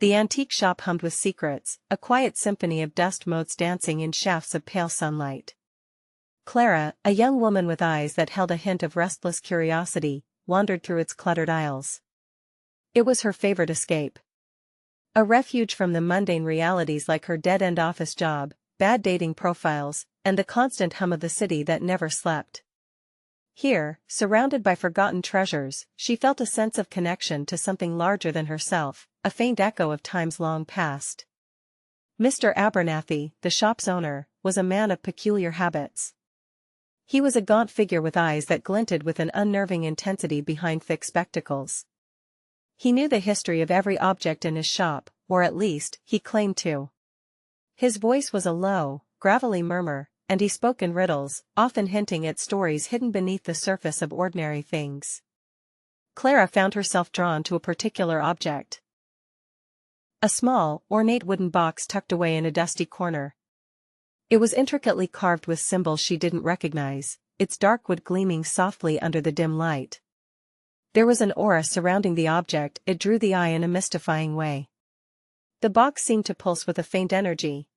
The antique shop hummed with secrets, a quiet symphony of dust motes dancing in shafts of pale sunlight. Clara, a young woman with eyes that held a hint of restless curiosity, wandered through its cluttered aisles. It was her favorite escape. A refuge from the mundane realities like her dead-end office job, bad dating profiles, and the constant hum of the city that never slept. Here, surrounded by forgotten treasures, she felt a sense of connection to something larger than herself, a faint echo of times long past. Mr. Abernathy, the shop's owner, was a man of peculiar habits. He was a gaunt figure with eyes that glinted with an unnerving intensity behind thick spectacles. He knew the history of every object in his shop, or at least, he claimed to. His voice was a low, gravelly murmur, and he spoke in riddles, often hinting at stories hidden beneath the surface of ordinary things. Clara found herself drawn to a particular object. A small, ornate wooden box tucked away in a dusty corner. It was intricately carved with symbols she didn't recognize, its dark wood gleaming softly under the dim light. There was an aura surrounding the object, it drew the eye in a mystifying way. The box seemed to pulse with a faint energy.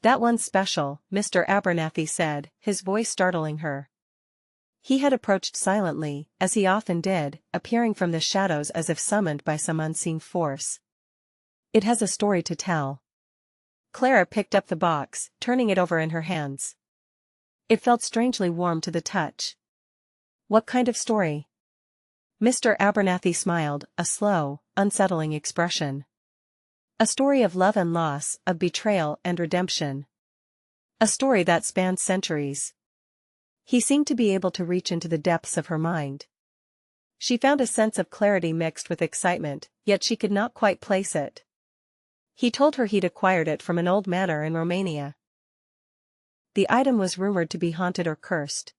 "That one's special," Mr. Abernathy said, his voice startling her. He had approached silently, as he often did, appearing from the shadows as if summoned by some unseen force. "It has a story to tell." Clara picked up the box, turning it over in her hands. It felt strangely warm to the touch. "What kind of story?" Mr. Abernathy smiled, a slow, unsettling expression. "A story of love and loss, of betrayal and redemption. A story that spans centuries." He seemed to be able to reach into the depths of her mind. She found a sense of clarity mixed with excitement, yet she could not quite place it. He told her he'd acquired it from an old manor in Romania. The item was rumored to be haunted or cursed.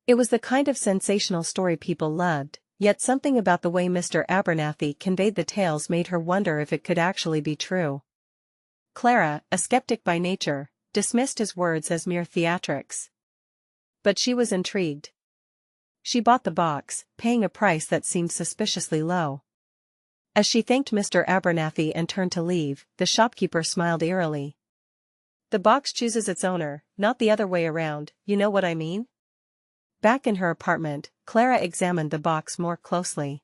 It was the kind of sensational story people loved, yet something about the way Mr. Abernathy conveyed the tales made her wonder if it could actually be true. Clara, a skeptic by nature, dismissed his words as mere theatrics. But she was intrigued. She bought the box, paying a price that seemed suspiciously low. As she thanked Mr. Abernathy and turned to leave, the shopkeeper smiled eerily. "The box chooses its owner, not the other way around, you know what I mean?" Back in her apartment, Clara examined the box more closely.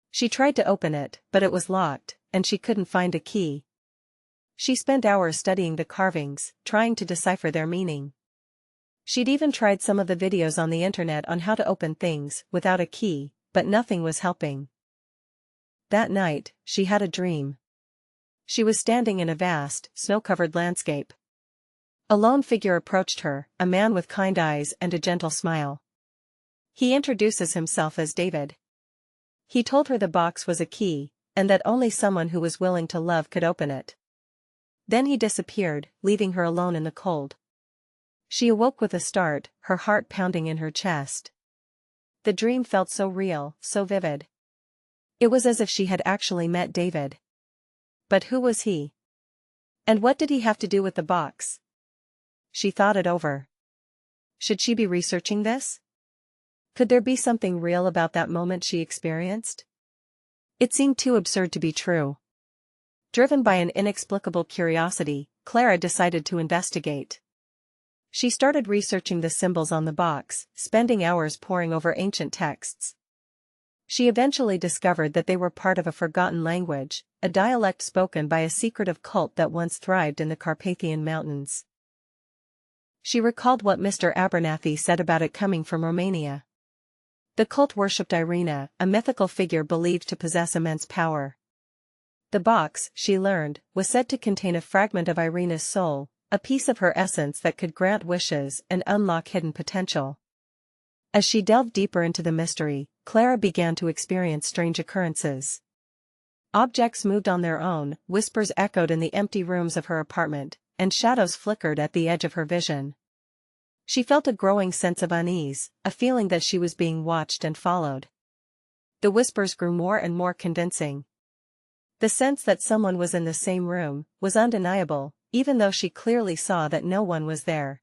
She tried to open it, but it was locked, and she couldn't find a key. She spent hours studying the carvings, trying to decipher their meaning. She'd even tried some of the videos on the internet on how to open things without a key, but nothing was helping. That night, she had a dream. She was standing in a vast, snow-covered landscape. A lone figure approached her, a man with kind eyes and a gentle smile. He introduces himself as David. He told her the box was a key, and that only someone who was willing to love could open it. Then he disappeared, leaving her alone in the cold. She awoke with a start, her heart pounding in her chest. The dream felt so real, so vivid. It was as if she had actually met David. But who was he? And what did he have to do with the box? She thought it over. Should she be researching this? Could there be something real about that moment she experienced? It seemed too absurd to be true. Driven by an inexplicable curiosity, Clara decided to investigate. She started researching the symbols on the box, spending hours poring over ancient texts. She eventually discovered that they were part of a forgotten language, a dialect spoken by a secretive cult that once thrived in the Carpathian Mountains. She recalled what Mr. Abernathy said about it coming from Romania. The cult worshipped Irina, a mythical figure believed to possess immense power. The box, she learned, was said to contain a fragment of Irina's soul, a piece of her essence that could grant wishes and unlock hidden potential. As she delved deeper into the mystery, Clara began to experience strange occurrences. Objects moved on their own, whispers echoed in the empty rooms of her apartment, and shadows flickered at the edge of her vision. She felt a growing sense of unease, a feeling that she was being watched and followed. The whispers grew more and more convincing. The sense that someone was in the same room was undeniable, even though she clearly saw that no one was there.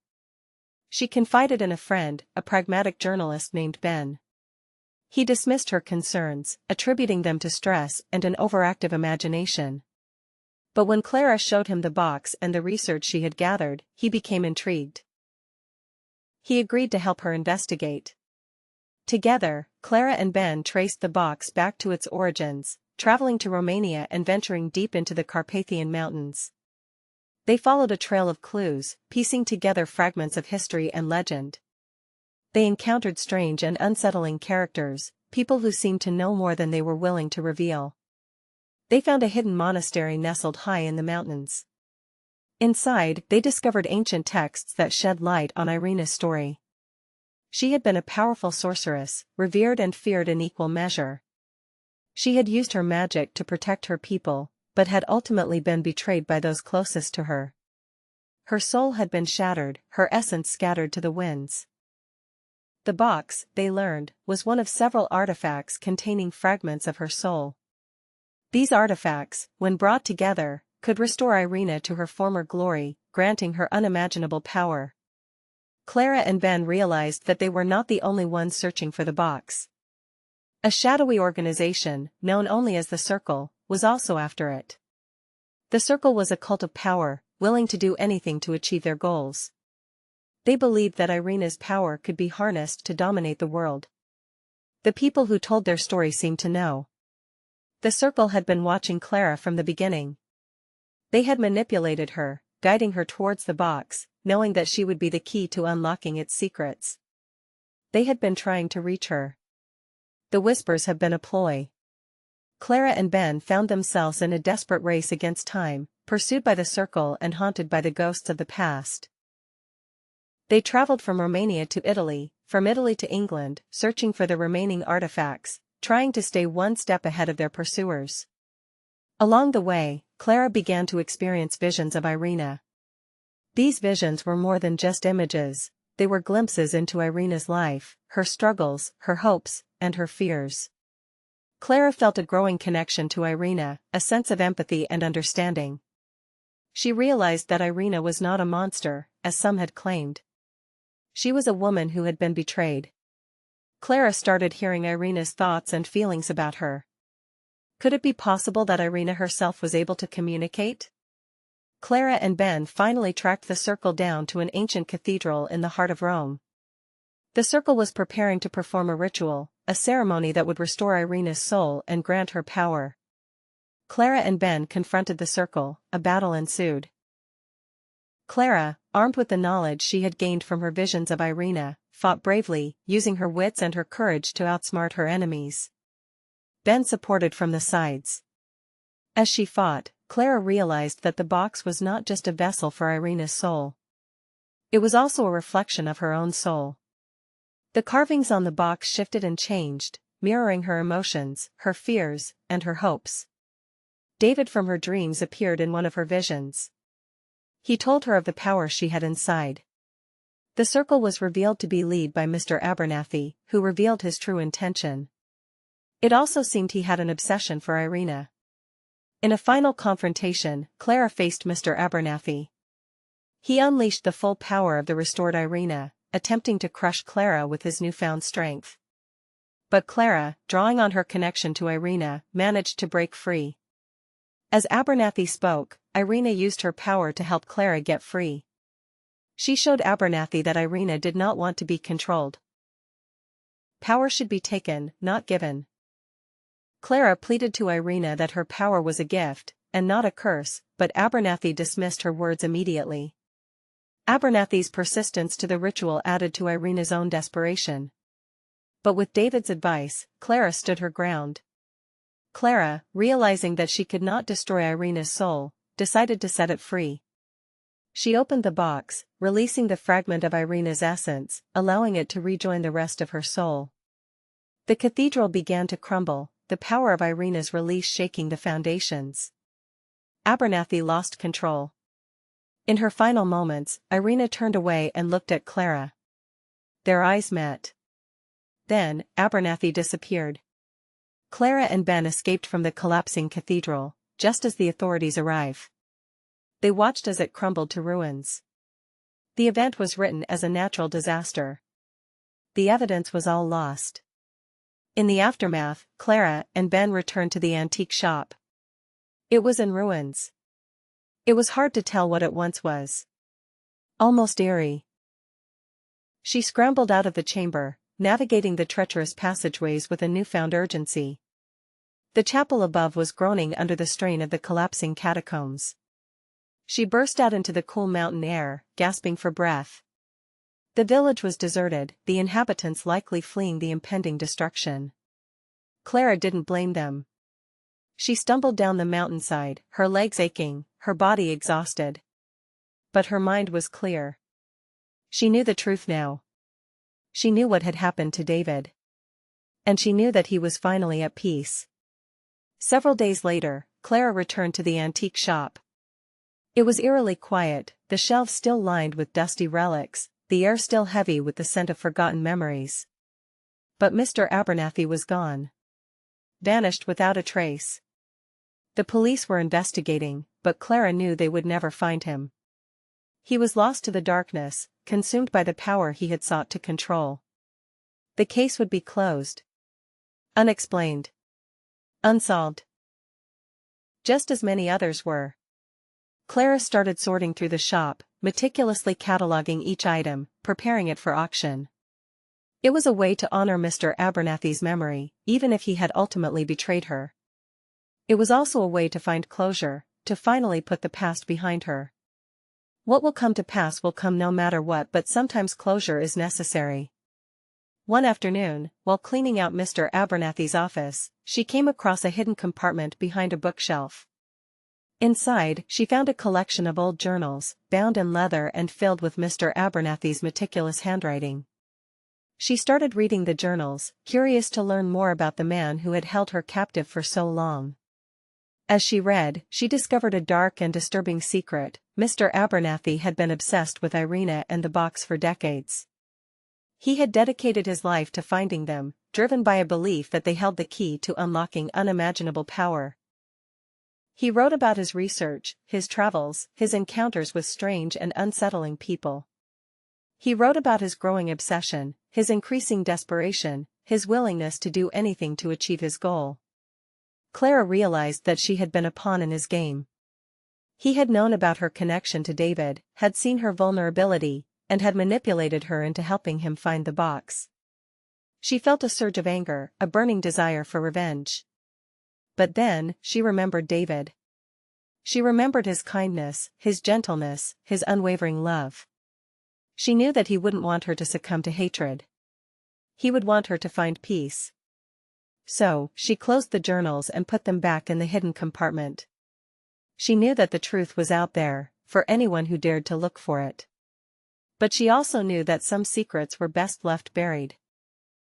She confided in a friend, a pragmatic journalist named Ben. He dismissed her concerns, attributing them to stress and an overactive imagination. But when Clara showed him the box and the research she had gathered, he became intrigued. He agreed to help her investigate. Together, Clara and Ben traced the box back to its origins, traveling to Romania and venturing deep into the Carpathian Mountains. They followed a trail of clues, piecing together fragments of history and legend. They encountered strange and unsettling characters, people who seemed to know more than they were willing to reveal. They found a hidden monastery nestled high in the mountains. Inside, they discovered ancient texts that shed light on Irina's story. She had been a powerful sorceress, revered and feared in equal measure. She had used her magic to protect her people, but had ultimately been betrayed by those closest to her. Her soul had been shattered, her essence scattered to the winds. The box, they learned, was one of several artifacts containing fragments of her soul. These artifacts, when brought together, could restore Irina to her former glory, granting her unimaginable power. Clara and Ben realized that they were not the only ones searching for the box. A shadowy organization, known only as the Circle, was also after it. The Circle was a cult of power, willing to do anything to achieve their goals. They believed that Irina's power could be harnessed to dominate the world. The people who told their story seemed to know. The Circle had been watching Clara from the beginning. They had manipulated her, guiding her towards the box, knowing that she would be the key to unlocking its secrets. They had been trying to reach her. The whispers had been a ploy. Clara and Ben found themselves in a desperate race against time, pursued by the Circle and haunted by the ghosts of the past. They traveled from Romania to Italy, from Italy to England, searching for the remaining artifacts, trying to stay one step ahead of their pursuers. Along the way, Clara began to experience visions of Irina. These visions were more than just images, they were glimpses into Irina's life, her struggles, her hopes, and her fears. Clara felt a growing connection to Irina, a sense of empathy and understanding. She realized that Irina was not a monster, as some had claimed. She was a woman who had been betrayed. Clara started hearing Irina's thoughts and feelings about her. Could it be possible that Irina herself was able to communicate? Clara and Ben finally tracked the Circle down to an ancient cathedral in the heart of Rome. The Circle was preparing to perform a ritual, a ceremony that would restore Irina's soul and grant her power. Clara and Ben confronted the Circle, a battle ensued. Clara, armed with the knowledge she had gained from her visions of Irina, fought bravely, using her wits and her courage to outsmart her enemies. Ben supported from the sides. As she fought, Clara realized that the box was not just a vessel for Irina's soul. It was also a reflection of her own soul. The carvings on the box shifted and changed, mirroring her emotions, her fears, and her hopes. David from her dreams appeared in one of her visions. He told her of the power she had inside. The Circle was revealed to be led by Mr. Abernathy, who revealed his true intention. It also seemed he had an obsession for Irina. In a final confrontation, Clara faced Mr. Abernathy. He unleashed the full power of the restored Irina, attempting to crush Clara with his newfound strength. But Clara, drawing on her connection to Irina, managed to break free. As Abernathy spoke, Irina used her power to help Clara get free. She showed Abernathy that Irina did not want to be controlled. Power should be taken, not given. Clara pleaded to Irina that her power was a gift, and not a curse, but Abernathy dismissed her words immediately. Abernathy's persistence to the ritual added to Irina's own desperation. But with David's advice, Clara stood her ground. Clara, realizing that she could not destroy Irina's soul, decided to set it free. She opened the box, releasing the fragment of Irina's essence, allowing it to rejoin the rest of her soul. The cathedral began to crumble, the power of Irina's release shaking the foundations. Abernathy lost control. In her final moments, Irina turned away and looked at Clara. Their eyes met. Then, Abernathy disappeared. Clara and Ben escaped from the collapsing cathedral, just as the authorities arrived. They watched as it crumbled to ruins. The event was written as a natural disaster. The evidence was all lost. In the aftermath, Clara and Ben returned to the antique shop. It was in ruins. It was hard to tell what it once was. Almost eerie. She scrambled out of the chamber, navigating the treacherous passageways with a newfound urgency. The chapel above was groaning under the strain of the collapsing catacombs. She burst out into the cool mountain air, gasping for breath. The village was deserted, the inhabitants likely fleeing the impending destruction. Clara didn't blame them. She stumbled down the mountainside, her legs aching, her body exhausted. But her mind was clear. She knew the truth now. She knew what had happened to David. And she knew that he was finally at peace. Several days later, Clara returned to the antique shop. It was eerily quiet, the shelves still lined with dusty relics, the air still heavy with the scent of forgotten memories. But Mr. Abernathy was gone. Vanished without a trace. The police were investigating, but Clara knew they would never find him. He was lost to the darkness, consumed by the power he had sought to control. The case would be closed. Unexplained. Unsolved. Just as many others were. Clara started sorting through the shop, meticulously cataloging each item, preparing it for auction. It was a way to honor Mr. Abernathy's memory, even if he had ultimately betrayed her. It was also a way to find closure, to finally put the past behind her. What will come to pass will come no matter what, but sometimes closure is necessary. One afternoon, while cleaning out Mr. Abernathy's office, she came across a hidden compartment behind a bookshelf. Inside, she found a collection of old journals, bound in leather and filled with Mr. Abernathy's meticulous handwriting. She started reading the journals, curious to learn more about the man who had held her captive for so long. As she read, she discovered a dark and disturbing secret. Mr. Abernathy had been obsessed with Irina and the box for decades. He had dedicated his life to finding them, driven by a belief that they held the key to unlocking unimaginable power. He wrote about his research, his travels, his encounters with strange and unsettling people. He wrote about his growing obsession, his increasing desperation, his willingness to do anything to achieve his goal. Clara realized that she had been a pawn in his game. He had known about her connection to David, had seen her vulnerability, and had manipulated her into helping him find the box. She felt a surge of anger, a burning desire for revenge. But then, she remembered David. She remembered his kindness, his gentleness, his unwavering love. She knew that he wouldn't want her to succumb to hatred. He would want her to find peace. So, she closed the journals and put them back in the hidden compartment. She knew that the truth was out there, for anyone who dared to look for it. But she also knew that some secrets were best left buried.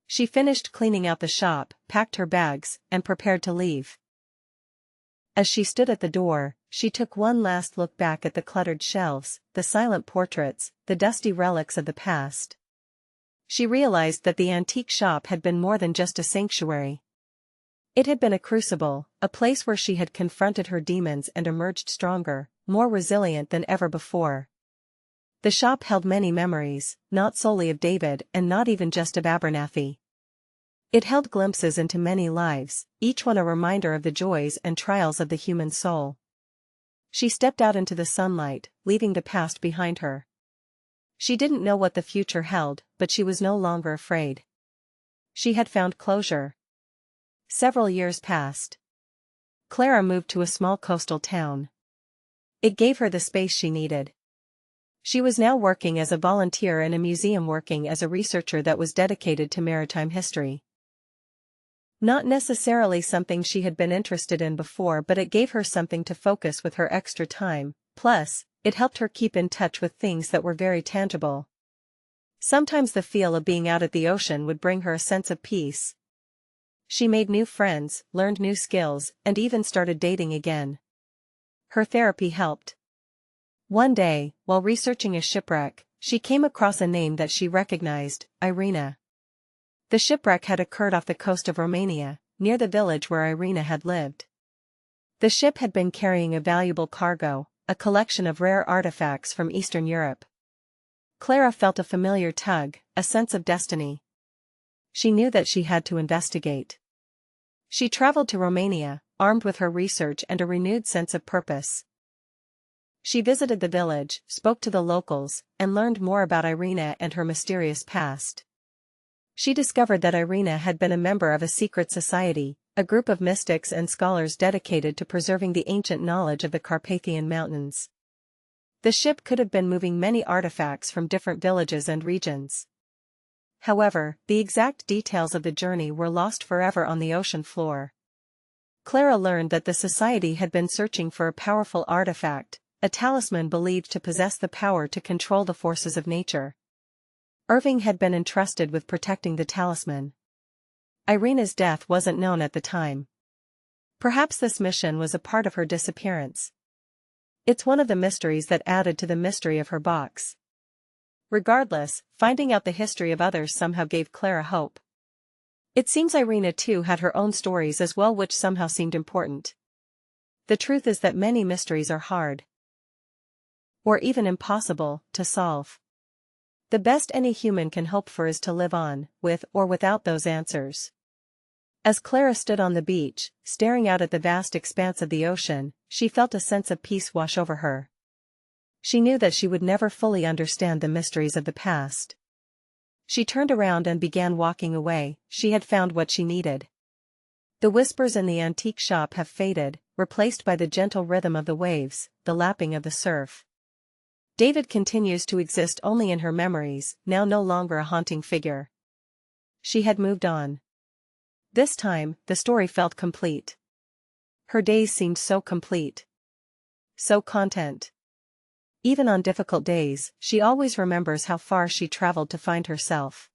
She finished cleaning out the shop, packed her bags, and prepared to leave. As she stood at the door, she took one last look back at the cluttered shelves, the silent portraits, the dusty relics of the past. She realized that the antique shop had been more than just a sanctuary. It had been a crucible, a place where she had confronted her demons and emerged stronger, more resilient than ever before. The shop held many memories, not solely of David and not even just of Abernathy. It held glimpses into many lives, each one a reminder of the joys and trials of the human soul. She stepped out into the sunlight, leaving the past behind her. She didn't know what the future held, but she was no longer afraid. She had found closure. Several years passed. Clara moved to a small coastal town. It gave her the space she needed. She was now working as a volunteer in a museum, working as a researcher that was dedicated to maritime history. Not necessarily something she had been interested in before, but it gave her something to focus with her extra time, plus, it helped her keep in touch with things that were very tangible. Sometimes the feel of being out at the ocean would bring her a sense of peace. She made new friends, learned new skills, and even started dating again. Her therapy helped. One day, while researching a shipwreck, she came across a name that she recognized, Irina. The shipwreck had occurred off the coast of Romania, near the village where Irina had lived. The ship had been carrying a valuable cargo, a collection of rare artifacts from Eastern Europe. Clara felt a familiar tug, a sense of destiny. she knew that she had to investigate. She traveled to Romania, armed with her research and a renewed sense of purpose. She visited the village, spoke to the locals, and learned more about Irina and her mysterious past. She discovered that Irina had been a member of a secret society, a group of mystics and scholars dedicated to preserving the ancient knowledge of the Carpathian Mountains. The ship could have been moving many artifacts from different villages and regions. However, the exact details of the journey were lost forever on the ocean floor. Clara learned that the society had been searching for a powerful artifact, a talisman believed to possess the power to control the forces of nature. Irving had been entrusted with protecting the talisman. Irina's death wasn't known at the time. Perhaps this mission was a part of her disappearance. It's one of the mysteries that added to the mystery of her box. Regardless, finding out the history of others somehow gave Clara hope. It seems Irina too had her own stories as well, which somehow seemed important. The truth is that many mysteries are hard, or even impossible, to solve. The best any human can hope for is to live on, with or without those answers. As Clara stood on the beach, staring out at the vast expanse of the ocean, she felt a sense of peace wash over her. She knew that she would never fully understand the mysteries of the past. She turned around and began walking away. She had found what she needed. The whispers in the antique shop have faded, replaced by the gentle rhythm of the waves, the lapping of the surf. David continues to exist only in her memories, now no longer a haunting figure. She had moved on. This time, the story felt complete. Her days seemed so complete. So content. Even on difficult days, she always remembers how far she traveled to find herself.